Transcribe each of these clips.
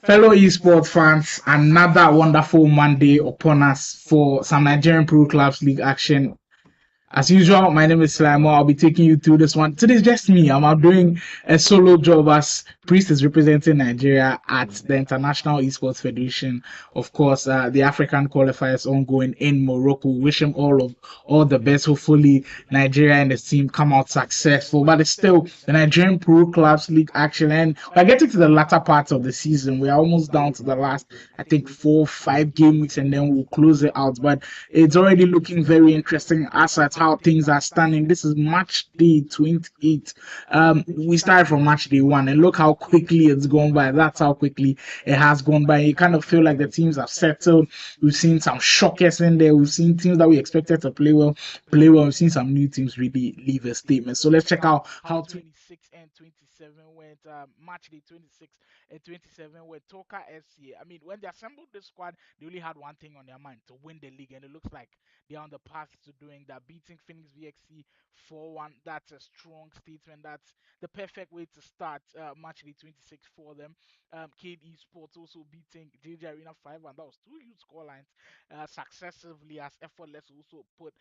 Fellow esports fans, another wonderful Monday upon us for some Nigerian Pro Clubs League action. As usual, my name is Slimo. I'll be taking you through this one. Today's just me. I'm out doing a solo job as Priest is representing Nigeria at the International Esports Federation. Of course, the African qualifiers ongoing in Morocco. Wish him all the best. Hopefully, Nigeria and the team come out successful. But it's still the Nigerian Pro Clubs League action, and we're getting to the latter part of the season. We are almost down to the last, I think, 4 5 game weeks, and then we'll close it out. But it's already looking very interesting as at how things are standing. This is match day 28. We started from match day 1, and look how quickly it's gone by. That's how quickly it has gone by. You kind of feel like the teams have settled. We've seen some shockers in there. We've seen teams that we expected to play well, play well. We've seen some new teams really leave a statement. So let's check out how 26 and 27 went. Match day 26 and 27 went. Toka FC. I mean, when they assembled the squad, they only had one thing on their mind: to win the league, and it looks like they're on the path to doing that. Beating Phoenix VXC 4-1. That's a strong statement. That's the perfect way to start match day 26 for them. KD Sports also beating JJ Arena 5-1. That was two huge scorelines successively, as Effortless also put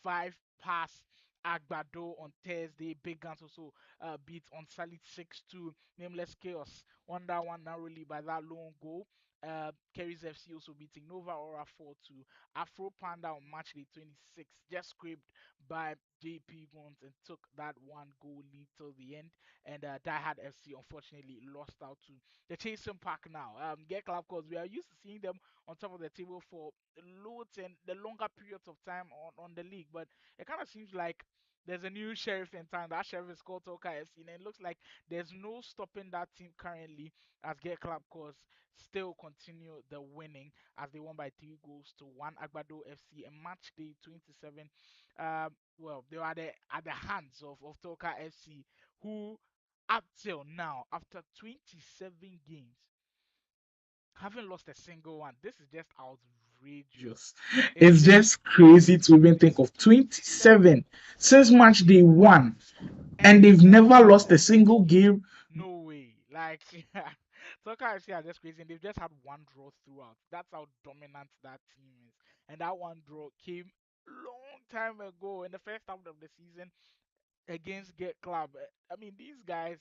five past Agbado on Thursday. Big Guns also beat on Solid 6-2. Nameless Chaos won that one narrowly by that lone goal. Kerry's FC also beating Nova Aura 4-2. Afro Panda on match day 26 just scraped by JP Guns and took that one goal lead till the end. And Die Hard FC unfortunately lost out to the Chasing Park now. Get Club, because we are used to seeing them on top of the table for loads and the longer periods of time on the league, but it kind of seems like there's a new sheriff in town. That sheriff is called Toka FC, and it looks like there's no stopping that team currently as Get Club Cause still continue the winning as they won by 3 goals to 1. Agbado FC and match day 27. Well, they were at the hands of Toka FC, who up till now, after 27 games, haven't lost a single one. This is just outrageous. just It's it's just just crazy to even think of 27 since match day 1, and and they've they've never never lost lost a a single single game. game. No way. Like Soccer FC are just crazy. And they've just had one draw throughout. That's how dominant that team is. And that one draw came long time ago in the first half of the season against Get Club. I mean, these guys,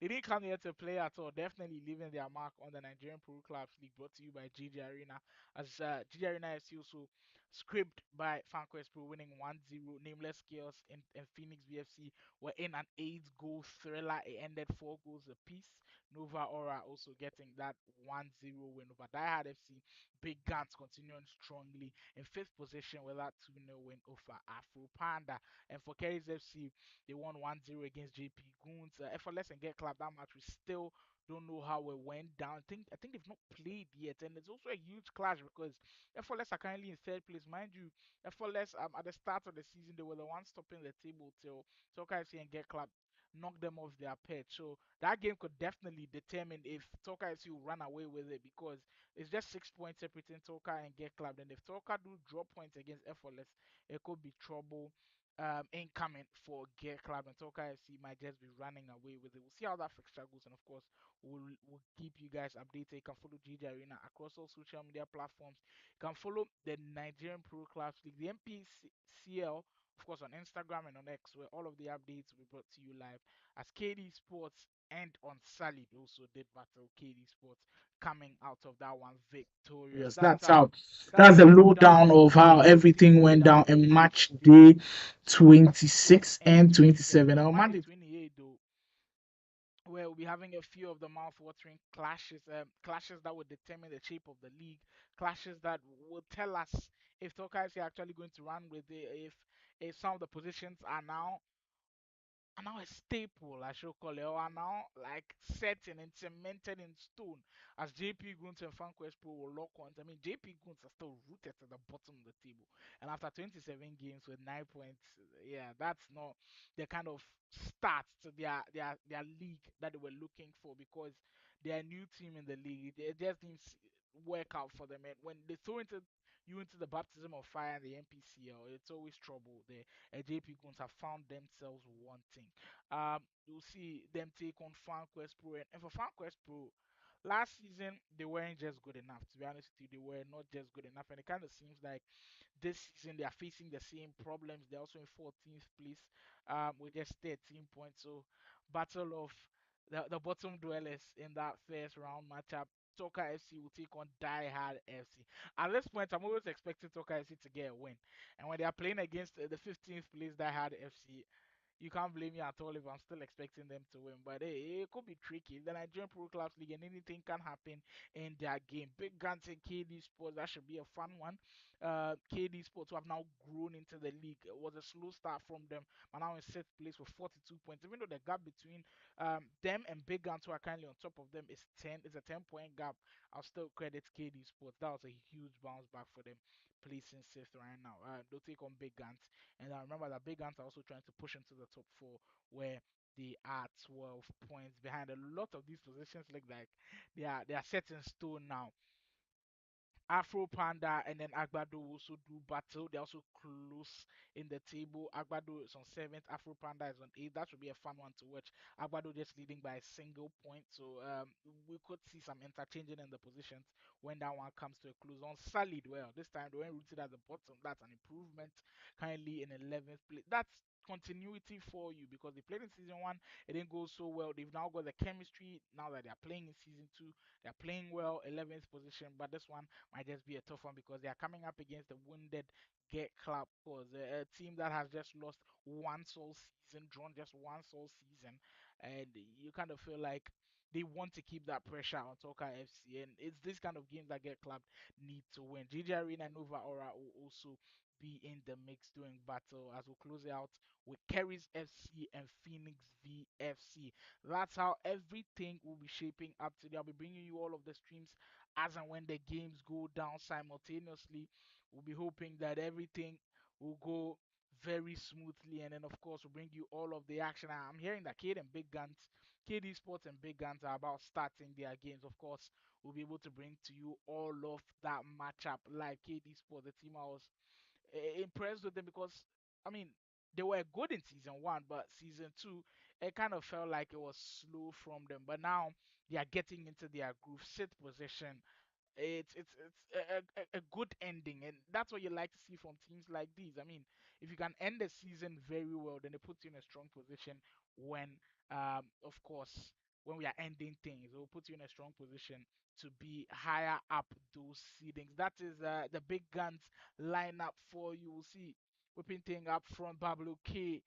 they didn't come here to play at all. Definitely leaving their mark on the Nigerian Pro Clubs League, brought to you by GG Arena. As GG Arena FC also scraped by FanQuest Pro, winning 1-0. Nameless Chaos and Phoenix VFC were in an 8 goal thriller. It ended 4 goals apiece. Nova Aura also getting that 1-0 win over Diehard FC. Big Guns continuing strongly in fifth position with that 2-0 win over Afro Panda. And for Kerry's FC, they won 1-0 against JP Goons. Effortless and Get Club, that match we still don't know how it went down. I think they've not played yet, and it's also a huge clash because Effortless are currently in third place, mind you. Effortless at the start of the season they were the ones topping the table till Toka FC and Get Club knocked them off their perch. So that game could definitely determine if Toka FC will run away with it, because it's just 6 points separating Toka and Get Club. And if Toka do drop points against Effortless, it could be trouble incoming for Gear Club, and Toka FC might just be running away with it. We'll see how that fixture goes, and of course, we'll keep you guys updated. You can follow GG Arena across all social media platforms. You can follow the Nigerian Pro Clubs League, the NPCL, of course, on Instagram and on X, where all of the updates will be brought to you live. As KD Sports and on Solid also did battle KD Sports, coming out of that one victorious. Yes, That's that's how. how. That's That's the the lowdown lowdown of how everything went down in match day 26 and and 27. 27. On On Monday Monday, 28, though, where we'll be having a few of the mouth-watering clashes, clashes that will determine the shape of the league, clashes that will tell us if Tokai is actually going to run with it, if some of the positions are now a staple, I should call it, or are now like set and cemented in stone, as JP Guns and FanQuest Pro will lock on. I mean, JP Guns are still rooted at the bottom of the table, and after 27 games with 9 points, yeah, that's not the kind of start to their league that they were looking for, because they're a new team in the league. It just didn't work out for them, and when they throw you into the baptism of fire in the NPCL, it's always trouble there. JP Guns have found themselves wanting. You'll see them take on FanQuest Pro, and for FanQuest Pro, last season they weren't just good enough. To be honest with you, they were not just good enough, and it kind of seems like this season they are facing the same problems. They're also in 14th place, with just 13 points. So battle of the bottom dwellers in that first round matchup. Toka FC will take on Die Hard FC. At this point, I'm always expecting Toka FC to get a win, and when they are playing against the 15th place Die Hard FC, you can't blame me at all if I'm still expecting them to win. But hey, it could be tricky. The Nigerian Pro Clubs League and anything can happen in their game. Big Guns and KD Sports, that should be a fun one. KD Sports, who have now grown into the league, it was a slow start from them, but now in sixth place with 42 points. Even though the gap between them and Big Guns, who are currently on top of them, is 10. It's a 10-point gap. I'll still credit KD Sports. That was a huge bounce back for them, placing sixth right now. They'll take on Big Guns. And I remember that Big Ants are also trying to push into the top four, where they are 12 points behind. A lot of these positions look like they are set in stone now. Afro Panda and then Agbado also do battle. They're also close in the table. Agbado is on seventh, Afro Panda is on eighth. That should be a fun one to watch. Agbado just leading by a single point, so we could see some interchanging in the positions when that one comes to a close. On solid, well, this time they went rooted at the bottom. That's an improvement. Currently in 11th place. That's continuity for you because they played in season one, it didn't go so well. They've now got the chemistry now that they're playing in season two. They're playing well, 11th position, but this one might just be a tough one because they are coming up against the wounded Get Club cause a team that has just lost one sole season, drawn just one sole season, and you kind of feel like they want to keep that pressure on Toka FC, and it's this kind of games that Get Club need to win. GG Arena and Nova Aura will also be in the mix doing battle as we close it out with Kerry's FC and Phoenix VFC. That's how everything will be shaping up today. I'll be bringing you all of the streams as and when the games go down simultaneously. We'll be hoping that everything will go very smoothly, and then of course we'll bring you all of the action. I'm hearing that KD Sports and Big Guns are about starting their games. Of course, we'll be able to bring to you all of that matchup live. KD Sports, the team I was impressed with them because I mean they were good in season one, but season two it kind of felt like it was slow from them. But now they are getting into their groove, sit position. It's a good ending, and that's what you like to see from teams like these. I mean, if you can end the season very well, then it puts you in a strong position when, of course, when we are ending things, it will put you in a strong position to be higher up those seedings. That is the big guns lineup for you. Will see whipping thing up front, Pablo K.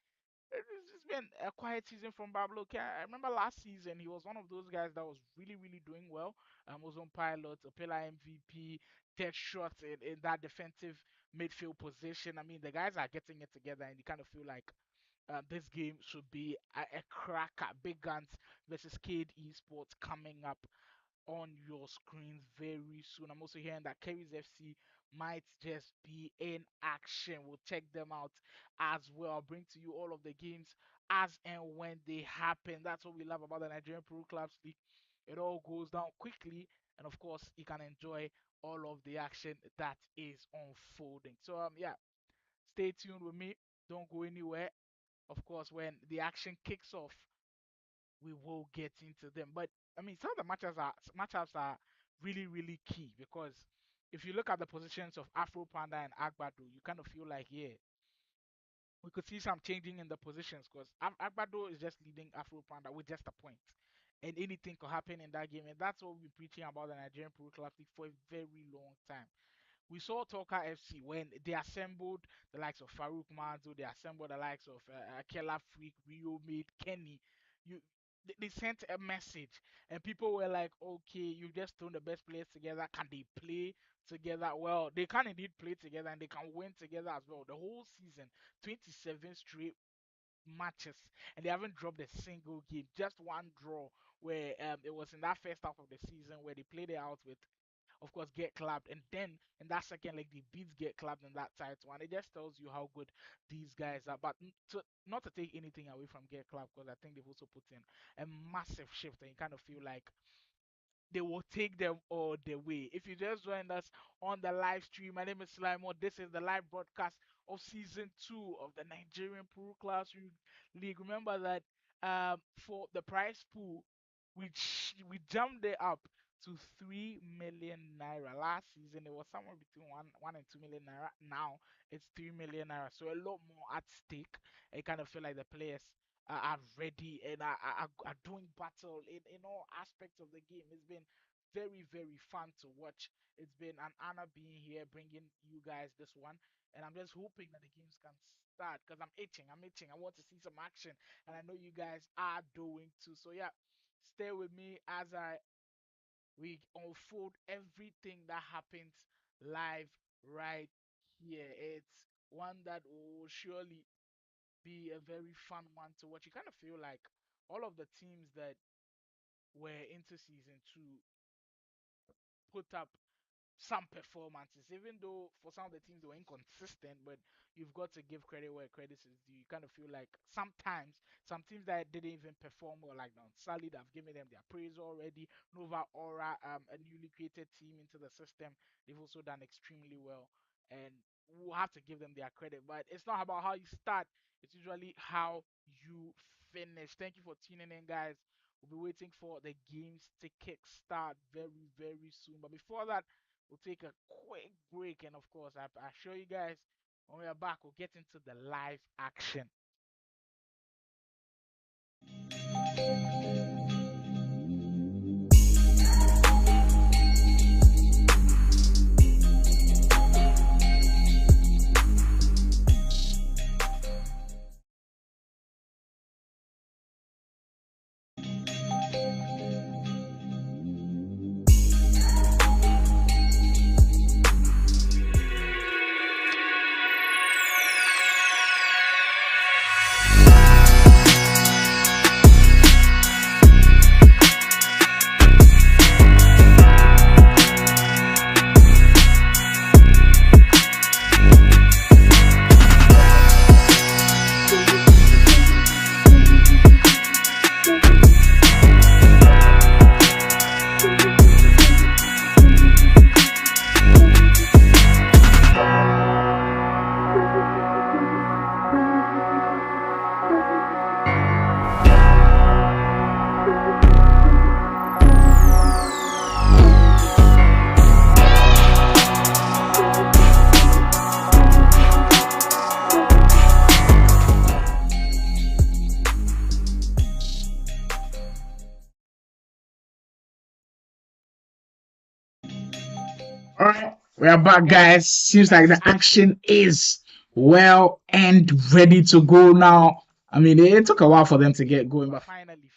It's been a quiet season from Pablo. Okay, I remember last season he was one of those guys that was really, really doing well. Was on pilot, a pillar MVP, dead shot in that defensive midfield position. I mean, the guys are getting it together, and you kind of feel like this game should be a cracker. Big Guns versus Cade Esports coming up on your screens very soon. I'm also hearing that Kerry's FC might just be in action. We'll check them out as well. I'll bring to you all of the games as and when they happen. That's what we love about the Nigerian Pro Clubs League. It all goes down quickly, and of course, you can enjoy all of the action that is unfolding. So yeah, stay tuned with me. Don't go anywhere. Of course, when the action kicks off, we will get into them. But I mean, some of the matchups are really really key because if you look at the positions of Afro Panda and Agbado, you kind of feel like yeah, we could see some changing in the positions because Agbado is just leading Afro Panda with just a point. And anything could happen in that game, and that's what we've been preaching about the Nigerian Pro Club League for a very long time. We saw Toka FC when they assembled the likes of Farouk Manzo, they assembled the likes of Akela Freak, Rio Made, Kenny. You, they sent a message, and people were like, "Okay, you just thrown the best players together. Can they play together?" Well, they can indeed play together, and they can win together as well. The whole season, 27 straight matches, and they haven't dropped a single game. Just one draw where it was in that first half of the season where they played it out with of course, get clapped. And then in that second leg, the beats get clapped in that tight one. It just tells you how good these guys are. But not to take anything away from get clapped, because I think they've also put in a massive shift, and you kind of feel like they will take them all the way. If you just joined us on the live stream, my name is Slimo. This is the live broadcast of season two of the Nigerian Pro Class League. Remember that for the prize pool, we jumped it up to 3 million naira. Last season it was somewhere between one and 2 million naira. Now it's 3 million naira. So a lot more at stake. I kind of feel like the players are ready and are doing battle in all aspects of the game. It's been very fun to watch. It's been an honor being here, bringing you guys this one. And I'm just hoping that the games can start because I'm itching. I'm itching. I want to see some action, and I know you guys are doing too. So yeah, stay with me as I we unfold everything that happens live right here. It's one that will surely be a very fun one to watch. You kind of feel like all of the teams that were into season 2 put up some performances, even though for some of the teams they were inconsistent, but you've got to give credit where credit is due. You kind of feel like sometimes some teams that didn't even perform well, like Don Solid, have given them their praise already. Nova Aura, a newly created team into the system, they've also done extremely well, and we'll have to give them their credit. But it's not about how you start; it's usually how you finish. Thank you for tuning in, guys. We'll be waiting for the games to kick start very soon. But before that, we'll take a quick break, and of course, I show you guys when we are back. We'll get into the live action. All right, we are back, guys. Seems like the action is well and ready to go now. I mean, it took a while for them to get going, But but finally,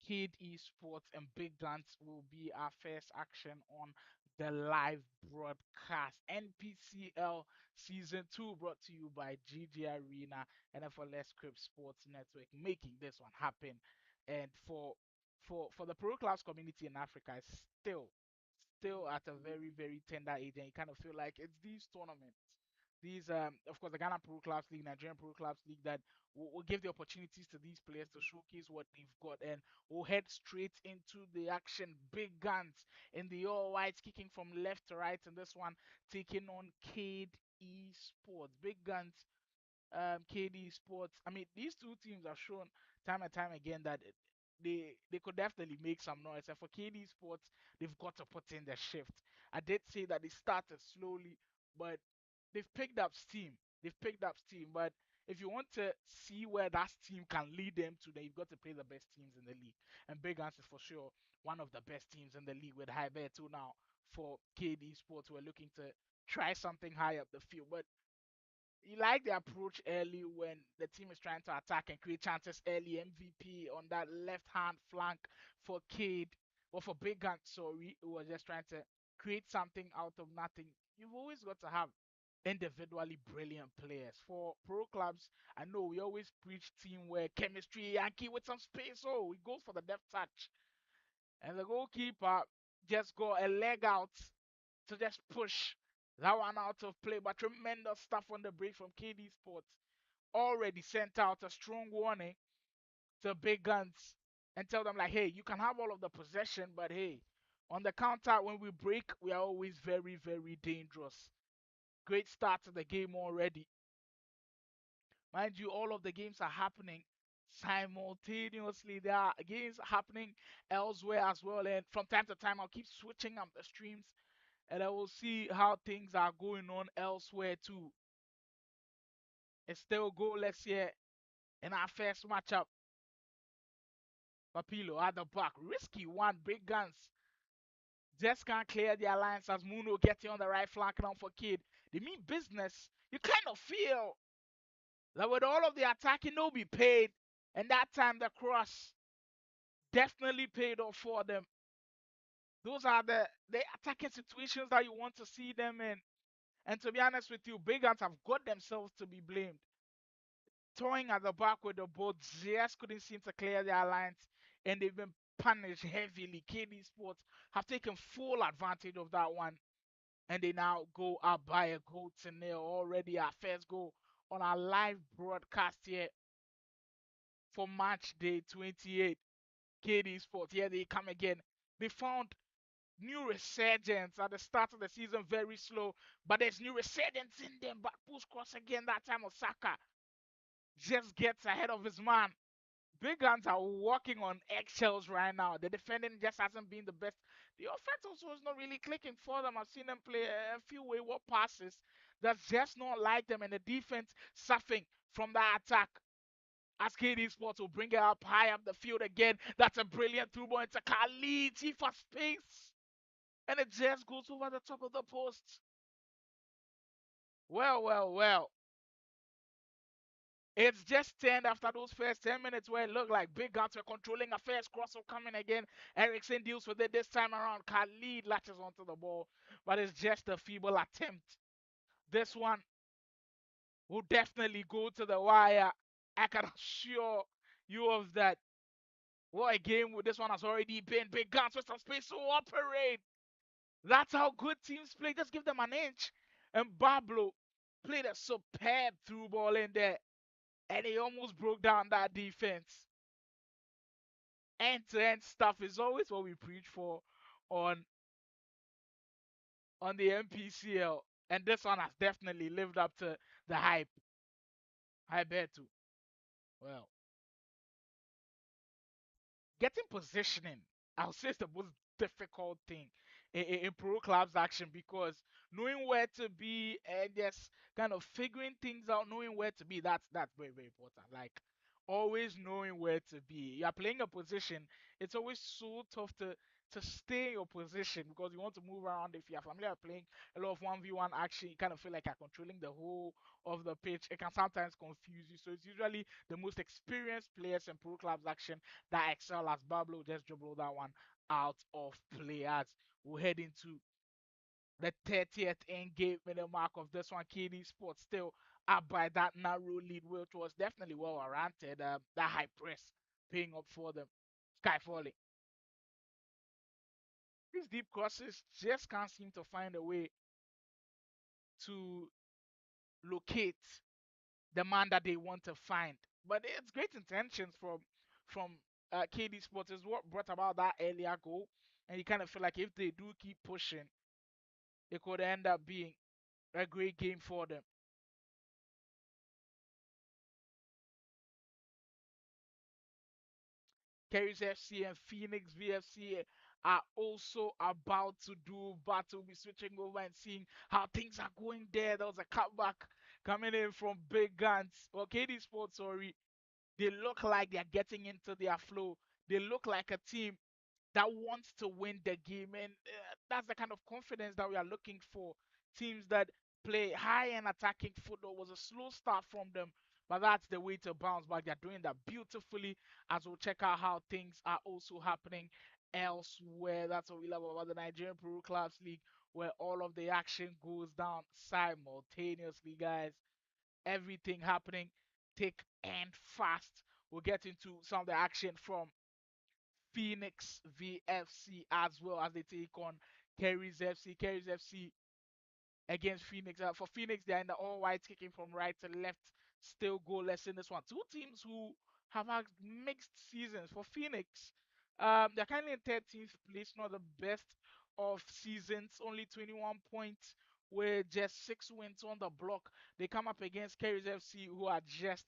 Kid Esports and Big Guns will be our first action on the live broadcast. NPCL Season 2 brought to you by GG Arena and FLS Script Sports Network, making this one happen. And for the pro clubs community in Africa, it's still at a very tender age, and you kind of feel like it's these tournaments. These, of course, the Ghana Pro Clubs League, Nigerian Pro Clubs League, that will give the opportunities to these players to showcase what they've got, and we'll head straight into the action. Big guns in the all whites, kicking from left to right, and this one taking on Cade Esports. Big guns, KD Sports. I mean, these two teams have shown time and time again that they could definitely make some noise. And for KD Sports, they've got to put in the shift. I did say that they started slowly, but they've picked up steam. They've picked up steam. But if you want to see where that team can lead them to, then you've got to play the best teams in the league. And Big Hans is for sure one of the best teams in the league with high bet too now for KD Sports. We're looking to try something high up the field. But you like the approach early when the team is trying to attack and create chances early. MVP on that left hand flank for Cade, or for Big Gun, sorry, who was just trying to create something out of nothing. You've always got to have individually brilliant players. For pro clubs, I know we always preach teamwork, chemistry, Yankee with some space. Oh, he goes for the depth touch. And the goalkeeper just got a leg out to just push that one out of play. But tremendous stuff on the break from KD Sports. Already sent out a strong warning to Big Guns and tell them, like, hey, you can have all of the possession, but hey, on the counter, when we break, we are always very dangerous. Great start to the game already. Mind you, all of the games are happening Simultaneously, there are games happening elsewhere as well. And from time to time, I'll keep switching up the streams and I will see how things are going on elsewhere too. It's still goalless here in our first matchup. Papilo at the back. Risky one. Big guns. Just can't clear the alliance as Muno getting on the right flank now for Kid. They mean business. You kind of feel that with all of the attacking, they'll be paid. And that time, the cross definitely paid off for them. Those are the attacking situations that you want to see them in. And to be honest with you, Big Guns have got themselves to be blamed. Throwing at the back with the ball just couldn't seem to clear their lines, and they've been punished heavily. KD Sports have taken full advantage of that one, and they now go up by a goal to nil. Already our first goal on our live broadcast here for match day 28. KD Sports, here they come again. They found new resurgence at the start of the season, very slow, but there's new resurgence in them. But push cross again, that time Osaka just gets ahead of his man. Big Guns are walking on eggshells right now. The defending just hasn't been the best. The offense also is not really clicking for them. I've seen them play a few wayward passes that's just not like them, and the defense suffering from that attack. As KD Sports will bring it up high up the field again. That's a brilliant through ball into Khalid. He for space. And it just goes over the top of the post. Well, well, well. It's just 10 after those first 10 minutes where it looked like Big Guns were controlling affairs. Crossover coming again. Ericsson deals with it this time around. Khalid latches onto the ball, but it's just a feeble attempt. This one will definitely go to the wire. I can assure you of that. What a game with this one has already been. Big Guns with some space to operate. That's how good teams play. Just give them an inch. And Pablo played a superb through ball in there. And he almost broke down that defense. End-to-end stuff is always what we preach for on on the MPCL. And this one has definitely lived up to the hype. I bet too. Well, getting positioning, I'll say, is the most difficult thing in pro clubs action because knowing where to be and just kind of figuring things out, knowing where to be, that's very very important. Like always knowing where to be. You are playing a position, it's always so tough to stay in your position because you want to move around. If you are familiar with playing a lot of 1v1 action, you kind of feel like you're controlling the whole of the pitch. It can sometimes confuse you. So it's usually the most experienced players in pro clubs action that excel as Pablo just dribbled that one out of play as we head into the 30th end game minute mark of this one. KD Sports still up by that narrow lead, which was definitely well warranted. That high press paying up for them. Sky falling. These deep crosses just can't seem to find a way to locate the man that they want to find. But it's great intentions from KD Sports is what brought about that earlier goal. And you kind of feel like if they do keep pushing, it could end up being a great game for them. Carries FC and Phoenix VFC are also about to do battle. Be switching over and seeing how things are going there. There was a cutback coming in from Big Guns. Well, KD Sports, sorry, they look like they're getting into their flow. They look like a team that wants to win the game. And that's the kind of confidence that we are looking for. Teams that play high and attacking football was a slow start from them, but that's the way to bounce back. They're doing that beautifully as we'll check out how things are also happening elsewhere. That's what we love about the Nigerian Pro Clubs League, where all of the action goes down simultaneously, guys. Everything happening thick and fast. We'll get into some of the action from Phoenix VFC as well as they take on Kerry's FC. Kerry's FC against Phoenix. For Phoenix, they're in the all white, kicking from right to left, still goalless in this one. Two teams who have had mixed seasons. For Phoenix, they're currently in 13th place, not the best of seasons, only 21 points. With just 6 wins on the block, they come up against Kerry's FC, who are just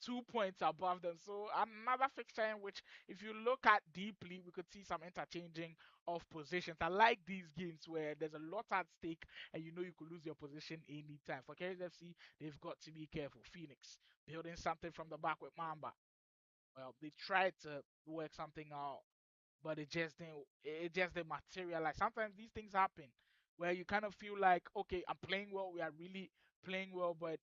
2 points above them. So another fixture in which, if you look at deeply, we could see some interchanging of positions. I like these games where there's a lot at stake and you know you could lose your position anytime. For Kerry's FC, they've got to be careful. Phoenix building something from the back with Mamba. Well, they tried to work something out, but it just didn't materialize. Sometimes these things happen where you kind of feel like, okay, I'm playing well, we are really playing well, but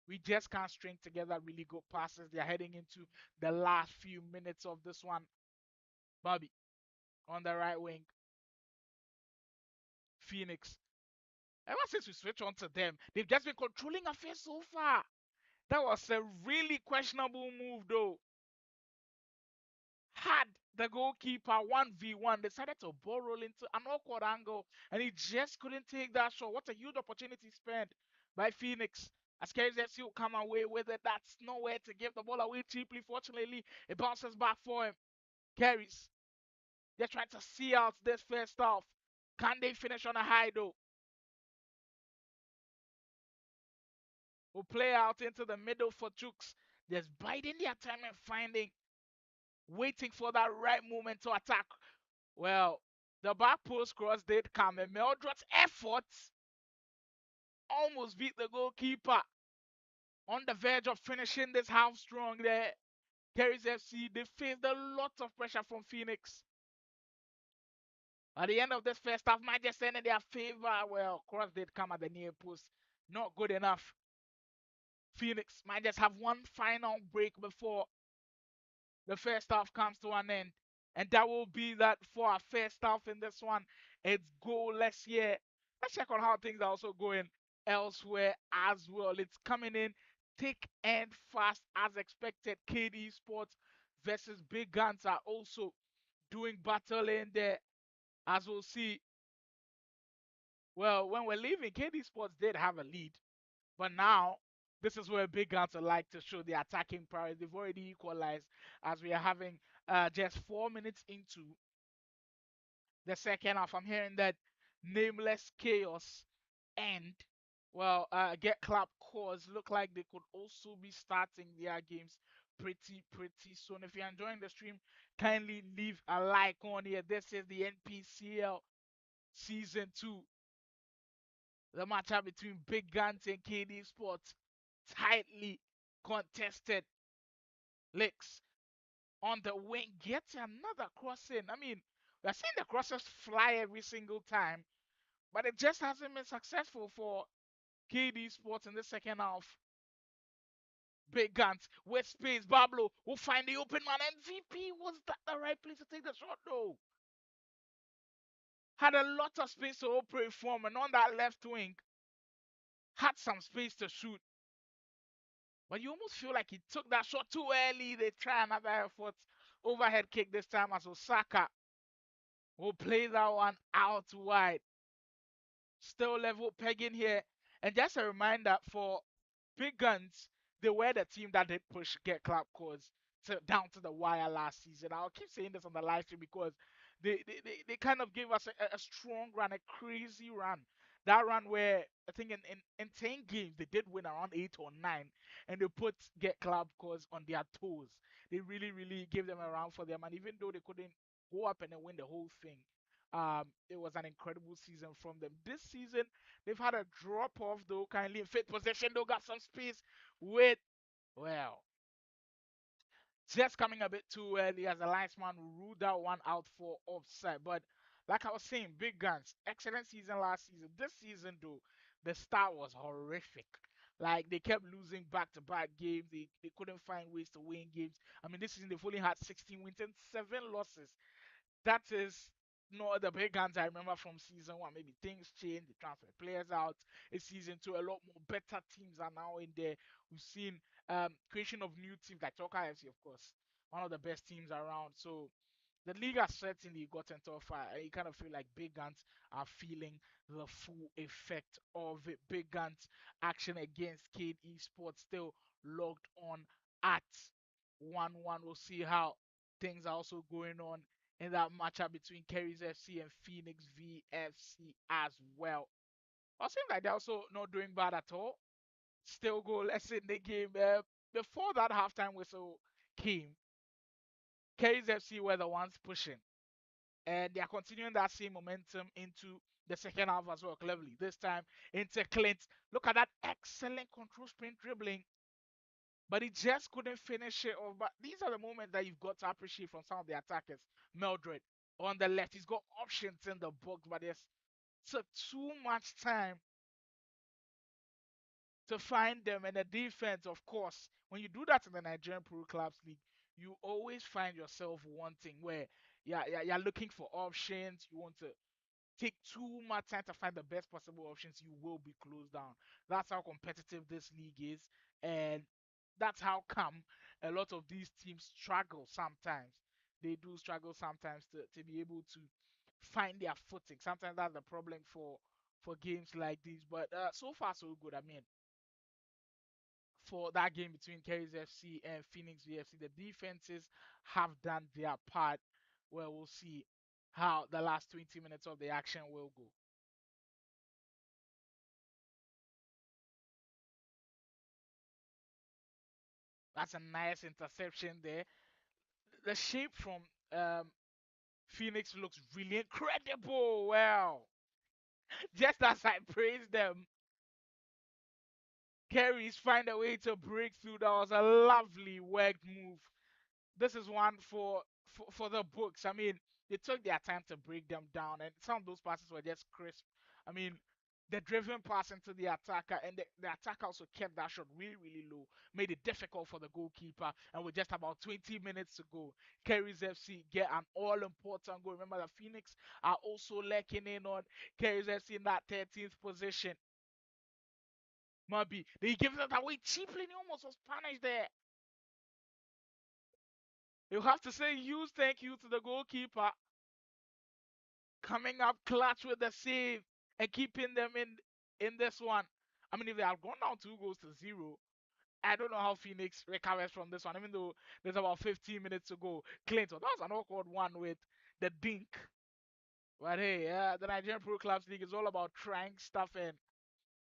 we just can't string together really good passes. They're heading into the last few minutes of this one. Bobby on the right wing, Phoenix. Ever since we switched on to them, they've just been controlling affairs so far. That was a really questionable move, though. Had the goalkeeper 1v1 decided to ball roll into an awkward angle and he just couldn't take that shot. What a huge opportunity spent by Phoenix. As KZC will come away with it, that's nowhere to give the ball away cheaply. Fortunately, it bounces back for him. Carries. They're trying to see out this first half. Can they finish on a high though? Will play out into the middle for Chooks. Just biding their time and finding, waiting for that right moment to attack. Well, the back post cross did come, and Mildred's efforts almost beat the goalkeeper on the verge of finishing this half strong there. Kerry's FC, they faced a lot of pressure from Phoenix. At the end of this first half, might just end in their favor. Well, cross did come at the near post. Not good enough. Phoenix might just have one final break before the first half comes to an end. And that will be that for our first half in this one. It's goalless here. Let's check on how things are also going elsewhere as well. It's coming in thick and fast as expected. KD Sports versus Big Guns are also doing battle in there, as we'll see. Well, when we're leaving, KD Sports did have a lead, but now this is where Big Guns would like to show the attacking prowess. They've already equalized as we are having just 4 minutes into the second half. I'm hearing that Nameless Chaos and Get Clap Cause look like they could also be starting their games pretty soon. If you're enjoying the stream, kindly leave a like on here. This is the NPCL Season 2, the matchup between Big Guns and KD Sports. Tightly contested. Licks on the wing gets another cross in. I mean, we're seeing the crosses fly every single time, but it just hasn't been successful for KD Sports in the second half. Big Guns with space. Pablo will find the open man. MVP, was that the right place to take the shot though? Had a lot of space to operate from, and on that left wing, had some space to shoot. But you almost feel like he took that shot too early. They try another effort. Overhead kick this time as Osaka will play that one out wide. Still level pegging here. And just a reminder for Big Guns, they were the team that did push Get Clap Cause down to the wire last season. I'll keep saying this on the live stream because they kind of gave us a strong run, a crazy run. That run where I think in 10 games they did win around 8 or 9 and they put Get Club Cause on their toes. They really gave them a run for them, and even though they couldn't go up and then win the whole thing, it was an incredible season from them. This season, they've had a drop off though, kindly in fifth position, though, got some space with, well, just coming a bit too early as the linesman ruled that one out for offside. But like I was saying, Big Guns, excellent season last season. This season, though, the start was horrific. Like they kept losing back-to-back games. They couldn't find ways to win games. I mean, this season they've only had 16 wins and 7 losses. That is not the big guns I remember from season one. Maybe things change, they transfer players out. In season two, a lot more better teams are now in there. We've seen creation of new teams like Toka FC, of course, one of the best teams around. So the league has certainly gotten tougher. You kind of feel like big guns are feeling the full effect of it. Big guns action against Kid Esports still logged on at 1-1. We'll see how things are also going on in that matchup between Kerry's FC and Phoenix VFC as well. It seems like they're also not doing bad at all. Still goalless in the game. before that halftime whistle came, Kerry's FC were the ones pushing, and they are continuing that same momentum into the second half as well. Cleverly, this time into Clint. Look at that excellent control sprint dribbling, but he just couldn't finish it off. But these are the moments that you've got to appreciate from some of the attackers. Mildred on the left, he's got options in the box, but there's took too much time to find them. And the defense, of course, when you do that in the Nigerian Pro Clubs League, you always find yourself wanting where you're looking for options. You want to take too much time to find the best possible options. You will be closed down. That's how competitive this league is, and that's how come a lot of these teams struggle sometimes. They do struggle sometimes to be able to find their footing. Sometimes that's the problem for games like these. But so far so good. I mean, for that game between Kerry's FC and Phoenix VFC. The defenses have done their part. Well, we'll see how the last 20 minutes of the action will go. That's a nice interception there. The shape from um, Phoenix looks really incredible. Well, just as I praised them, Kerry's find a way to break through. That was a lovely worked move. This is one for the books. I mean, they took their time to break them down, and some of those passes were just crisp. I mean, the driven pass into the attacker, and the attacker also kept that shot really, really low, made it difficult for the goalkeeper. And with just about 20 minutes to go, Kerry's FC get an all-important goal. Remember, the Phoenix are also lacking in on Kerry's FC in that 13th position. Maybe they give it away cheaply, and he almost was punished there. You have to say huge thank you to the goalkeeper coming up clutch with the save and keeping them in this one. I mean, if they have gone down 2 goals to 0, I don't know how Phoenix recovers from this one. Even though there's about 15 minutes to go, Clinton, that was an awkward one with the dink. But hey, the Nigerian Pro Clubs League is all about trying stuff, and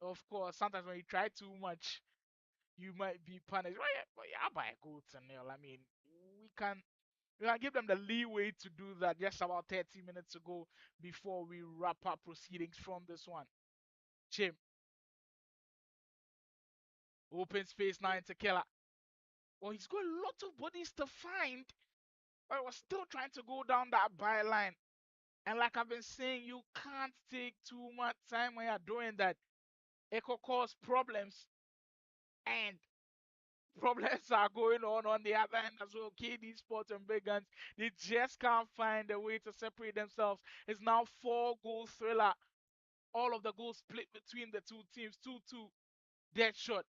of course, sometimes when you try too much, you might be punished. But yeah, by a goal to nil. I mean, we can we can give them the leeway to do that. Just about 30 minutes to go before we wrap up proceedings from this one. Chim, open space now into Killer. Well, he's got a lot of bodies to find, but I was still trying to go down that byline. And like I've been saying, you can't take too much time when you're doing that. It could cause problems, and problems are going on the other end as well. KD Sports and Big Guns, they just can't find a way to separate themselves. It's now 4 goal thriller. All of the goals split between the two teams, 2-2, dead shot.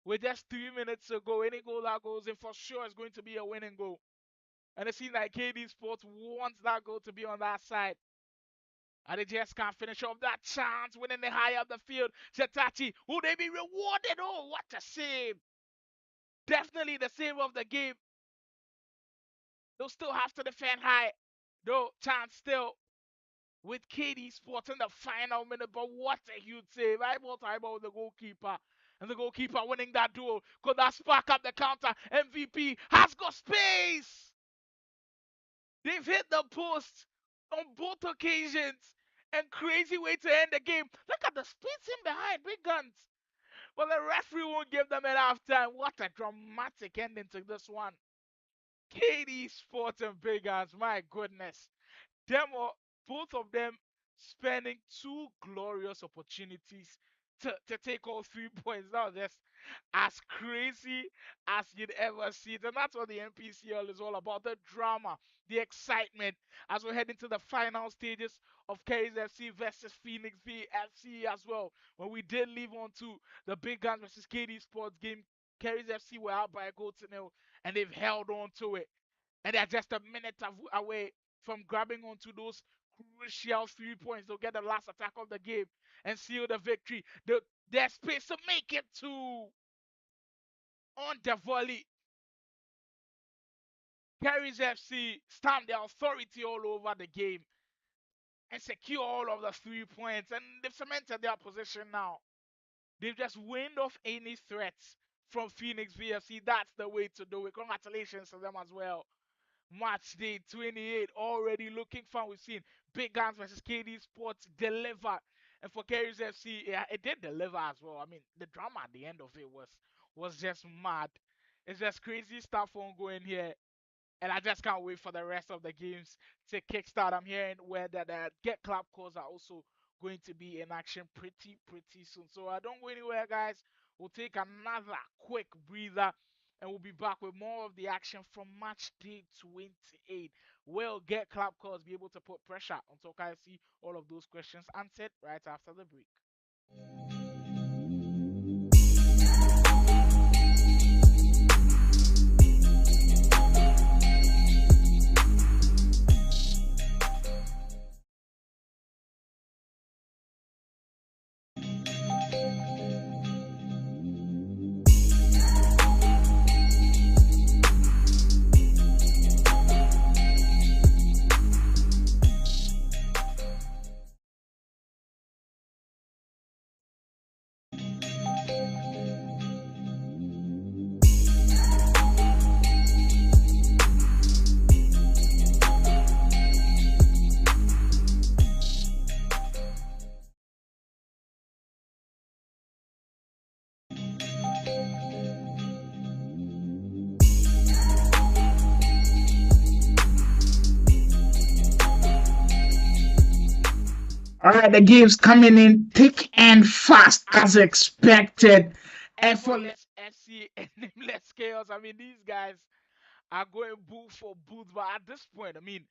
With just 3 minutes to go, any goal that goes in for sure is going to be a winning goal. And it seems like KD Sports wants that goal to be on that side. And they just can't finish off that chance, winning the high up the field. Setachi, will they be rewarded? Oh, what a save! Definitely the save of the game. They'll still have to defend high. Though, chance still with KD Sports in the final minute. But what a huge save. Eyeball to eyeball with the goalkeeper. And the goalkeeper winning that duel. Could that spark up the counter? MVP has got space. They've hit the post on both occasions. And crazy way to end the game. Look at the space in behind. Big guns. Well, the referee won't give them enough time. What a dramatic ending to this one. KD Sports and Big Guns. My goodness. Them or both of them spending two glorious opportunities to take all 3 points. That was just as crazy as you'd ever see it. And that's what the NPCL is all about, the drama, the excitement as we head into the final stages of Kerry's FC versus Phoenix VFC as well. When we did leave on to the Big Guns versus KD Sports game, Kerry's FC were out by a goal to nil, and they've held on to it. And they're just a minute away from grabbing onto those crucial 3 points. They'll get the last attack of the game and seal the victory. There's space to make it to on the volley. Kerry's FC stamp their authority all over the game and secure all of the 3 points. And they've cemented their position now. They've just wind off any threats from Phoenix VFC. That's the way to do it. Congratulations to them as well. Match day 28 already looking fun. We've seen Big Guns versus KD Sports deliver. And for Carries FC, yeah, it did deliver as well. I mean, the drama at the end of it was just mad. It's just crazy stuff ongoing here. And I just can't wait for the rest of the games to kickstart. I'm hearing where the Get Club calls are also going to be in action pretty soon. So don't go anywhere, guys. We'll take another quick breather, and we'll be back with more of the action from match day 28. Will Get Club calls be able to put pressure on Tokai FC? All of those questions answered right after the break. All right, the game's coming in thick and fast as expected. Effortless. Effortless FC and Nameless Chaos. I mean, these guys are going boot for boot, but at this point, I mean,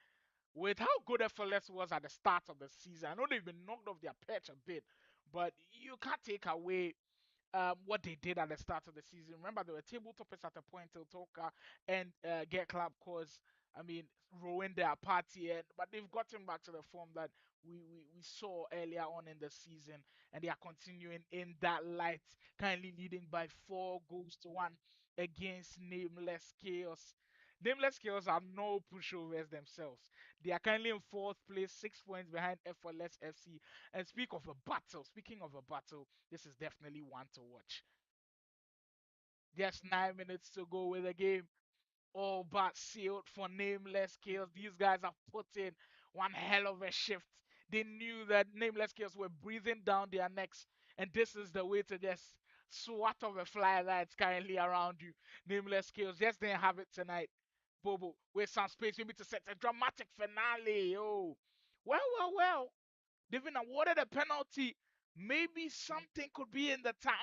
with how good FLS was at the start of the season, I know they've been knocked off their perch a bit, but you can't take away what they did at the start of the season. Remember, they were table toppers at a point till Toka and Get Club cause, I mean, ruined their party, but they've gotten back to the form that we saw earlier on in the season, and they are continuing in that light, kindly leading by 4 goals to 1 against Nameless Chaos. Nameless Chaos are no pushovers themselves. They are currently in fourth place, 6 points behind Effortless FC. And speaking of a battle, this is definitely one to watch. Just 9 minutes to go with the game. All but sealed for Nameless Chaos. These guys have put in one hell of a shift. They knew that Nameless Chaos were breathing down their necks, and this is the way to just swat off a fly that's currently around you. Nameless Chaos just didn't have it tonight. Bobo, with some space, maybe to set a dramatic finale. Oh, well. They've been awarded a penalty. Maybe something could be in the tank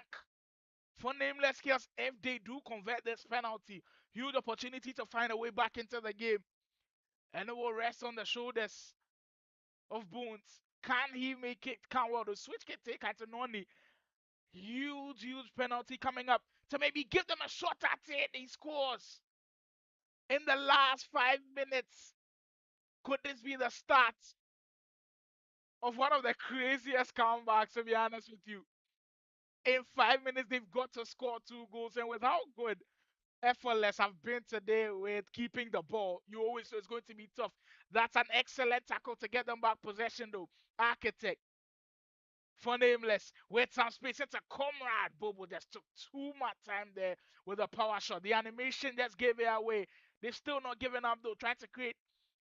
for Nameless Chaos if they do convert this penalty. Huge opportunity to find a way back into the game. And it will rest on the shoulders of Boons. Can he make it? Can well the switch can take it to Noni. Huge penalty coming up to maybe give them a shot at it. He scores in the last 5 minutes. Could this be the start of one of the craziest comebacks, to be honest with you? In 5 minutes, they've got to score 2 goals. And with how good Effortless have been today with keeping the ball, you always know it's going to be tough. That's an excellent tackle to get them back possession, though. Architect for Nameless with some space. It's a comrade. Bobo just took too much time there with a power shot. The animation just gave it away. They've still not given up, though, trying to create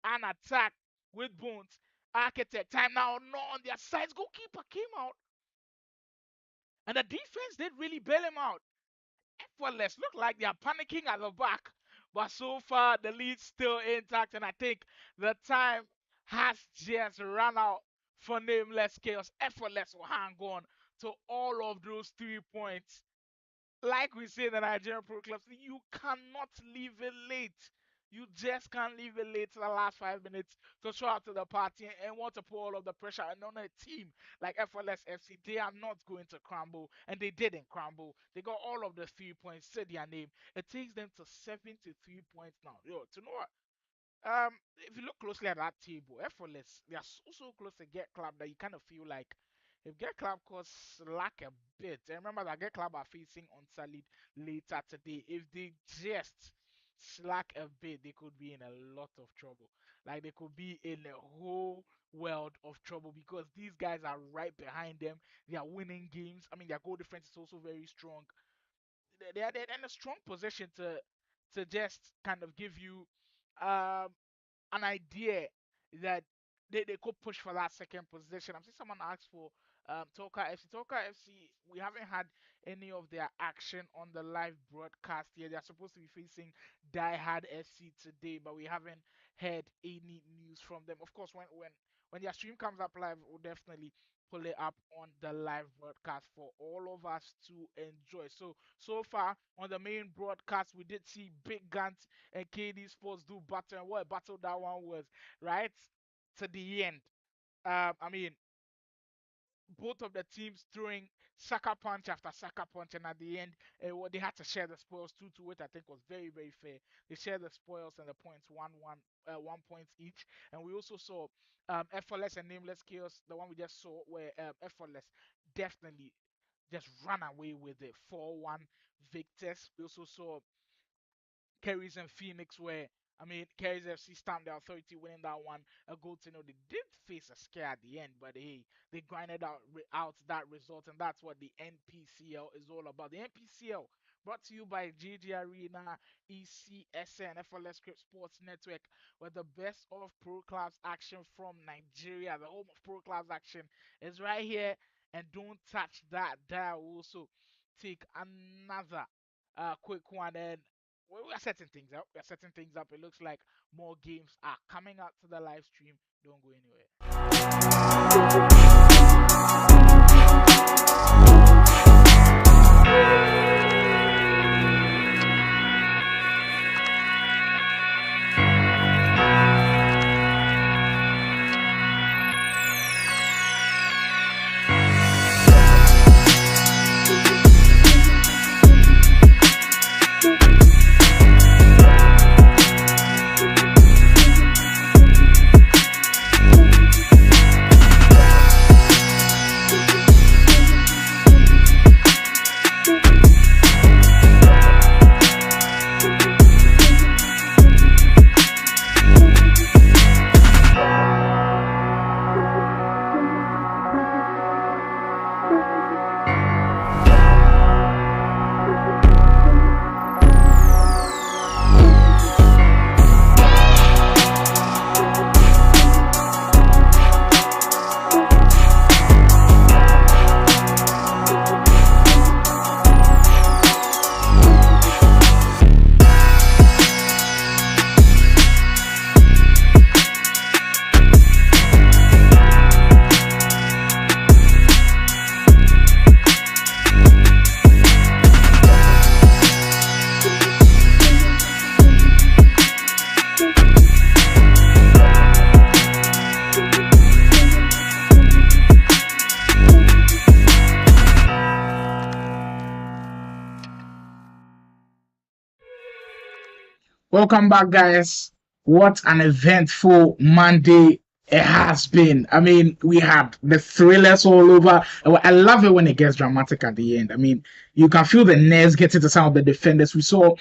an attack with Bones. Architect, time now, not on their sides. Goalkeeper came out, and the defense did really bail him out. Effortless. Look like they are panicking at the back. But so far, the lead's still intact, and I think the time has just run out for Nameless Chaos. Effortless will hang on to all of those 3 points. Like we say in the Nigerian Pro Clubs, you cannot leave it late. You just can't leave it late to the last 5 minutes to show up to the party and want to put all of the pressure. And on a team like FLS FC, they are not going to crumble, and they didn't crumble. They got all of the 3 points to their name. It takes them to 73 points now. Yo, to know what? If you look closely at that table, effortless, they are so close to Get Club that you kind of feel like if Get Club cause lack a bit, and remember that Get Club are facing Unsolid later today. If they just slack a bit, they could be in a lot of trouble. Like they could be in a whole world of trouble because these guys are right behind them. They are winning games. I mean, their goal difference is also very strong. they're in a strong position to just kind of give you um an idea that they could push for that second position. I'm seeing someone ask for Toka FC. Toka FC, we haven't had any of their action on the live broadcast yet. They're supposed to be facing Die Hard FC today, but we haven't heard any news from them. Of course, when their stream comes up live, we'll definitely pull it up on the live broadcast for all of us to enjoy. So far on the main broadcast, we did see Big Guns and KD Sports do battle, and what a battle that one was, right? To the end. I mean, both of the teams throwing sucker punch after sucker punch, and at the end, they had to share the spoils 2-2, which I think was very, very fair. They shared the spoils and the points 1-1, 1 point each. And we also saw Effortless and Nameless Chaos, the one we just saw, where Effortless definitely just ran away with it, 4-1 victors. We also saw Kerry's and Phoenix, where I mean, Kerry's FC stamped the authority, winning that one a goal to no. They did face a scare at the end, but hey, they grinded out that result, and that's what the NPCL is all about. The NPCL brought to you by GG Arena, ECSN, FLS Script Sports Network, where the best of pro clubs action from Nigeria, the home of pro clubs action, is right here. And don't touch that dial. We'll also take another quick one, and we are setting things up. We are setting things up. It looks like more games are coming out to the live stream. Don't go anywhere. Welcome back, guys. What an eventful Monday it has been. I mean, we had the thrillers all over. I love it when it gets dramatic at the end. I mean, you can feel the nerves getting to some of the defenders. We saw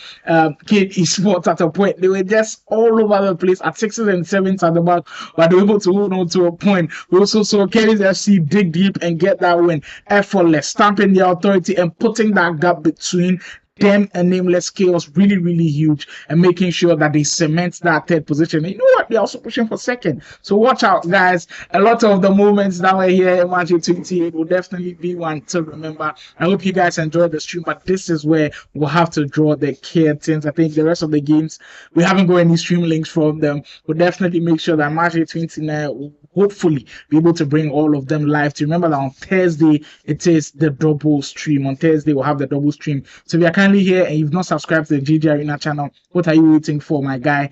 Kid Esports at a point. They were just all over the place at 6s and 7s at the back, but they were able to hold on to a point. We also saw Kerry's FC dig deep and get that win. Effortless, stamping the authority and putting that gap between them and Nameless Chaos really, really huge, and making sure that they cement that third position. And you know what? They're also pushing for second. So watch out, guys. A lot of the moments that were here in Matchday 28 will definitely be one to remember. I hope you guys enjoyed the stream, but this is where we'll have to draw the curtains. I think the rest of the games, we haven't got any stream links from them. We'll definitely make sure that Matchday 29 will hopefully be able to bring all of them live. To remember that on Thursday, it is the double stream. On Thursday, we'll have the double stream. So if you're kindly here and you've not subscribed to the GG Arena channel, what are you waiting for, my guy?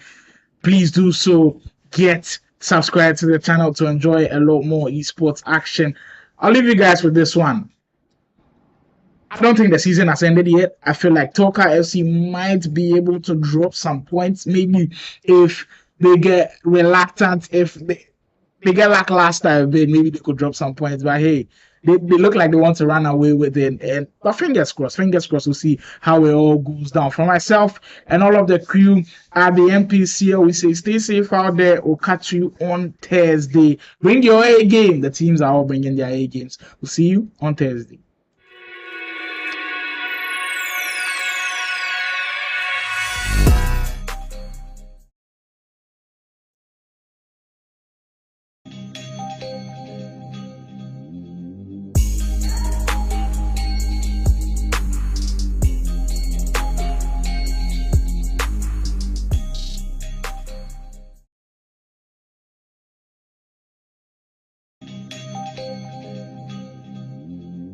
Please do so. Get subscribed to the channel to enjoy a lot more esports action. I'll leave you guys with this one. I don't think the season has ended yet. I feel like Toka FC might be able to drop some points. Maybe if they get reluctant, if they get lackluster a bit, maybe they could drop some points. But hey, they look like they want to run away with it. But fingers crossed, we'll see how it all goes down. For myself and all of the crew at the NPCL, we say stay safe out there. We'll catch you on Thursday. Bring your A game. The teams are all bringing their A games. We'll see you on Thursday.